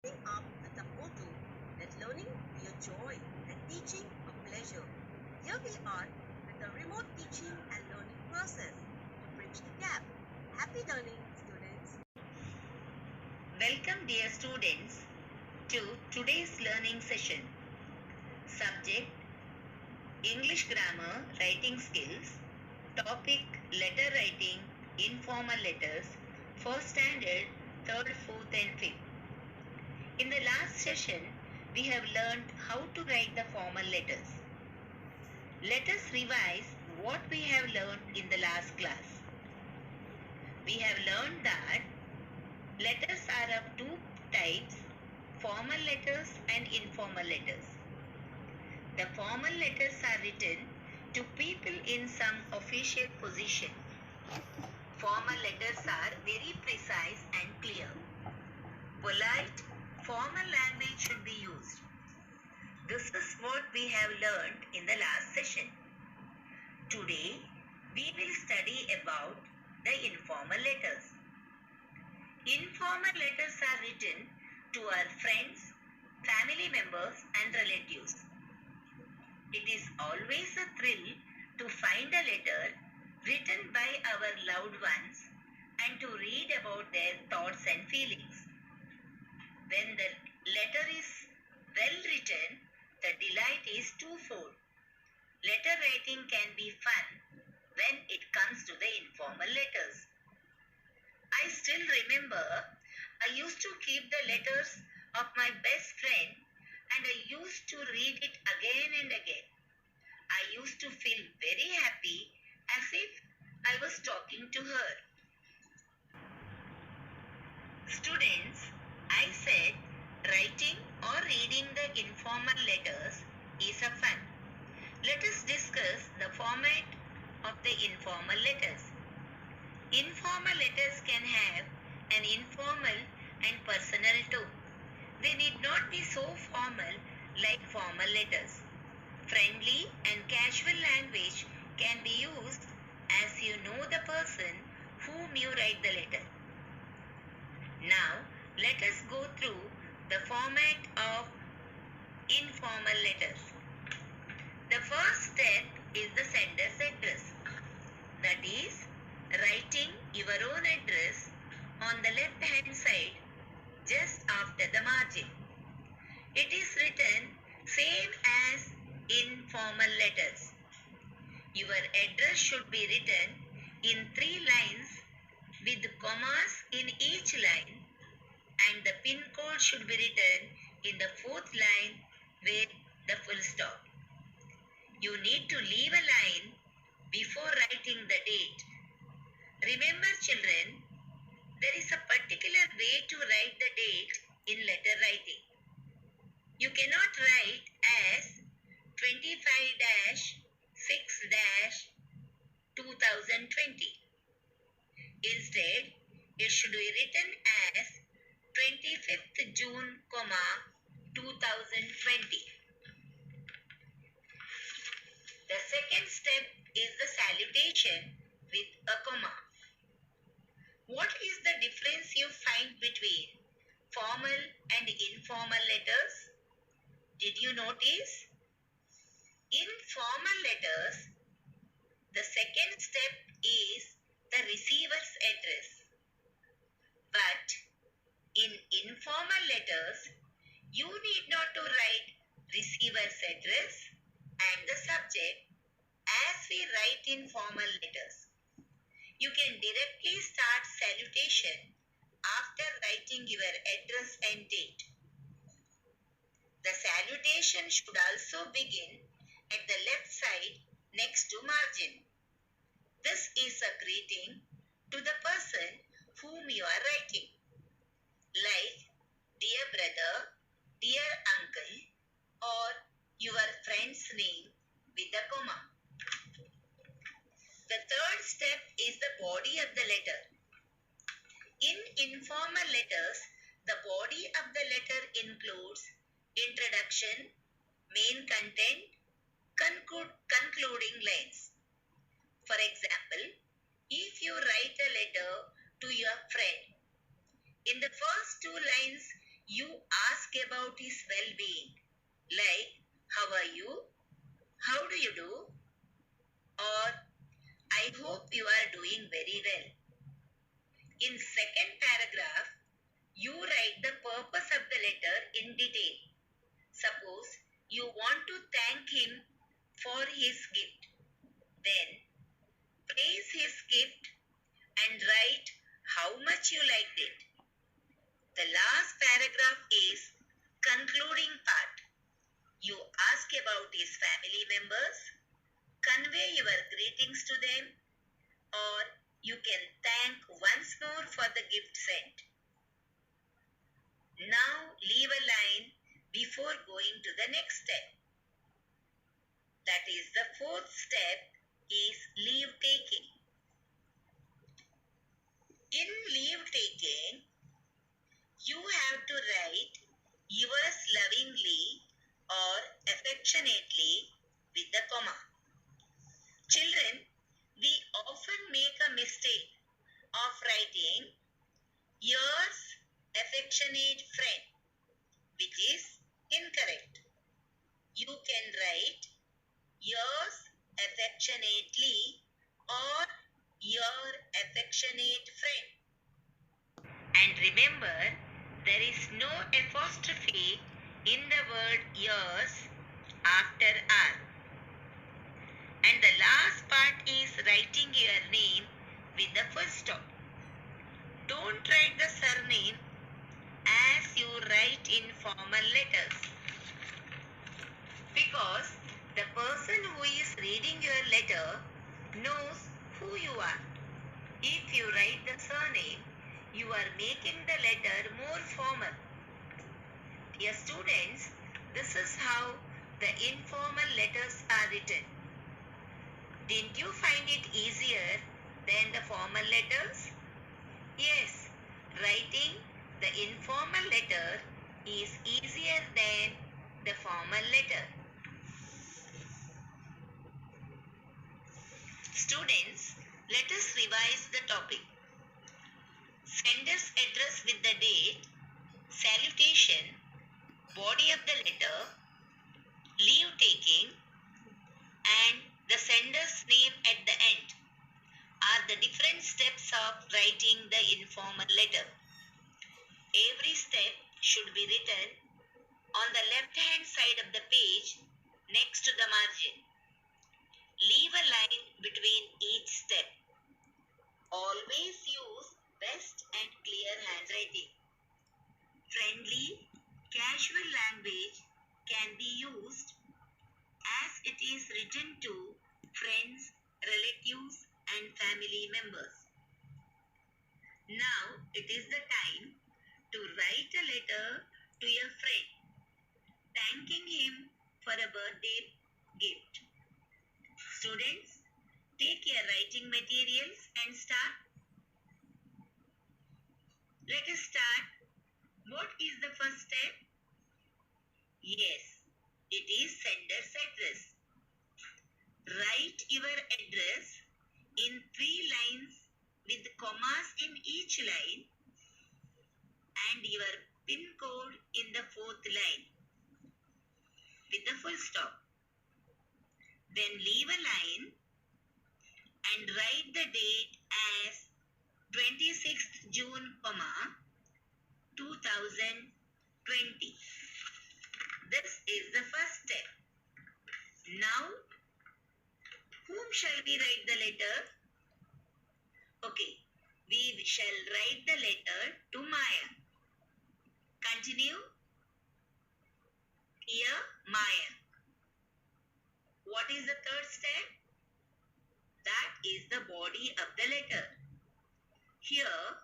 Up with the motto, let learning be a joy and teaching a pleasure. Here we are with the remote teaching and learning process to bridge the gap. Happy learning, students. Welcome, dear students, to today's learning session. Subject: English grammar, writing skills. Topic: letter writing, informal letters, first standard, third, fourth, and fifth. In the last session, we have learned how to write the formal letters. Let us revise what we have learned in the last class. We have learned that letters are of two types: formal letters and informal letters. The formal letters are written to people in some official position. Formal letters are very precise and clear. Polite, formal language should be used. This is what we have learned in the last session. Today, we will study about the informal letters. Informal letters are written to our friends, family members, and relatives. It is always a thrill to find a letter written by our loved ones and to read about their thoughts and feelings. When the letter is well written, the delight is twofold. Letter writing can be fun when it comes to the informal letters. I still remember I used to keep the letters of my best friend and I used to read it again and again. I used to feel very happy as if I was talking to her. Students, I said writing or reading the informal letters is a fun. Let us discuss the format of the informal letters. Informal letters can have an informal and personal tone. They need not be so formal like formal letters. Friendly and casual language can be used as you know the person whom you write the letter. Now, let us go through the format of informal letters. The first step is the sender's address. That is, writing your own address on the left hand side just after the margin. It is written same as in formal letters. Your address should be written in 3 lines with commas in each line, and the pin code should be written in the 4th line with the full stop. You need to leave a line before writing the date. Remember, children, there is a particular way to write the date in letter writing. You cannot write as 25-6-2020. Instead, it should be written as 25th June, 2020. The second step is the salutation with a comma. What is the difference you find between formal and informal letters? Did you notice? In formal letters, the second step is the receiver's address. But in informal letters, you need not to write receiver's address and the subject as we write in formal letters. You can directly start salutation after writing your address and date. The salutation should also begin at the left side next to margin. This is a greeting to the person whom you are writing, like dear brother, dear uncle, or your friend's name with a comma. The third step is the body of the letter. In informal letters, the body of the letter includes introduction, main content, concluding lines. For example, if you write a letter to your friend, in the first 2 lines, you ask about his well-being, like, how are you? How do you do? Or, I hope you are doing very well. In second paragraph, you write the purpose of the letter in detail. Suppose you want to thank him for his gift. Then praise his gift and write how much you liked it. The last paragraph is concluding part. You ask about his family members, convey your greetings to them, or you can thank once more for the gift sent. Now leave a line before going to the next step. That is, the fourth step is leave taking. In leave taking, you have to write yours lovingly or affectionately with the comma. Children, we often make a mistake of writing yours affectionate friend, which is incorrect. You can write yours affectionately or your affectionate friend. And remember, there is no apostrophe in the word yours after R. And the last part is writing your name with the full stop. Don't write the surname as you write in formal letters, because the person who is reading your letter knows who you are. If you write the surname, you are making the letter more formal. Dear students, this is how the informal letters are written. Didn't you find it easier than the formal letters? Yes, writing the informal letter is easier than the formal letter. Students, let us revise the topic. Sender's address with the date, salutation, body of the letter, leave taking, and the sender's name at the end are the different steps of writing the informal letter. Every step should be written on the left-hand side of the page next to the margin. Leave a line between each step. Always use best and clear handwriting. Friendly, casual language can be used as it is written to friends, relatives, and family members. Now it is the time to write a letter to your friend, thanking him for a birthday gift. Students, take your writing materials and start. Let us start. What is the first step? Yes, it is sender's address. Write your address in 3 lines with commas in each line and your pin code in the 4th line with the full stop. Then leave a line and write the date as 26th June, 2020. This is the first step. Now, whom shall we write the letter? Okay, we shall write the letter to Maya. Continue. Dear Maya. What is the third step? That is the body of the letter. Here,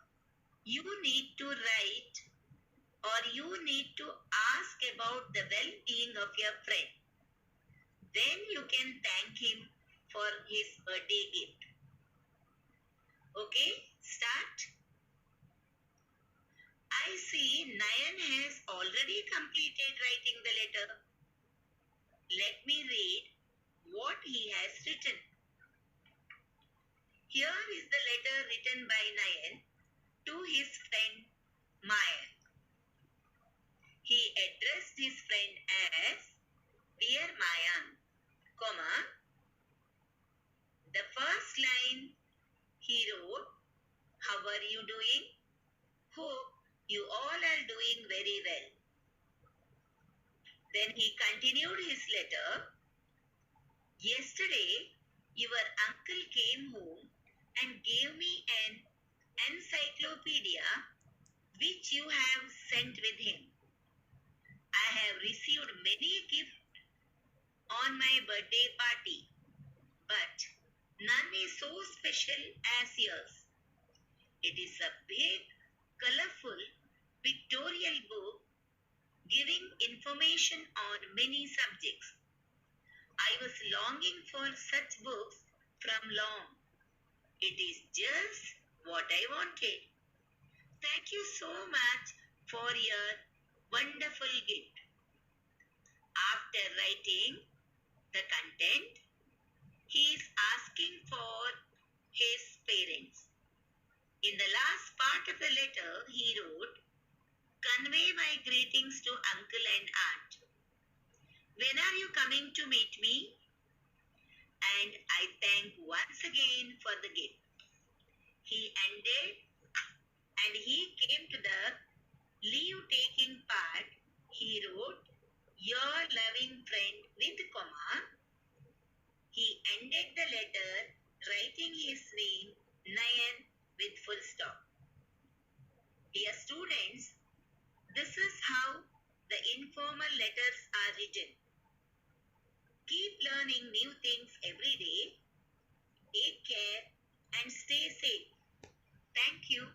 you need to write or you need to ask about the well-being of your friend. Then you can thank him for his birthday gift. Okay, start. I see Nayan has already completed writing the letter. Let me read what he has written. Here is the letter written by Nayan to his friend Maya. addressed his friend as Dear Mayank, comma, the first line he wrote, How are you doing? Hope you all are doing very well. Then he continued his letter. Yesterday, your uncle came home and gave me an encyclopedia which you have sent with him. I have received many gifts on my birthday party, but none is so special as yours. It is a big, colorful, pictorial book giving information on many subjects. I was longing for such books from long. It is just what I wanted. Thank you so much for your wonderful gift. After writing the content, he is asking for his parents. In the last part of the letter, he wrote, Convey my greetings to uncle and aunt. When are you coming to meet me? And I thank once again for the gift. He ended and he came to the leave-taking part. He wrote, Your loving friend with comma. He ended the letter writing his name, Nayan, with full stop. Dear students, this is how the informal letters are written. Keep learning new things every day. Take care and stay safe. Thank you.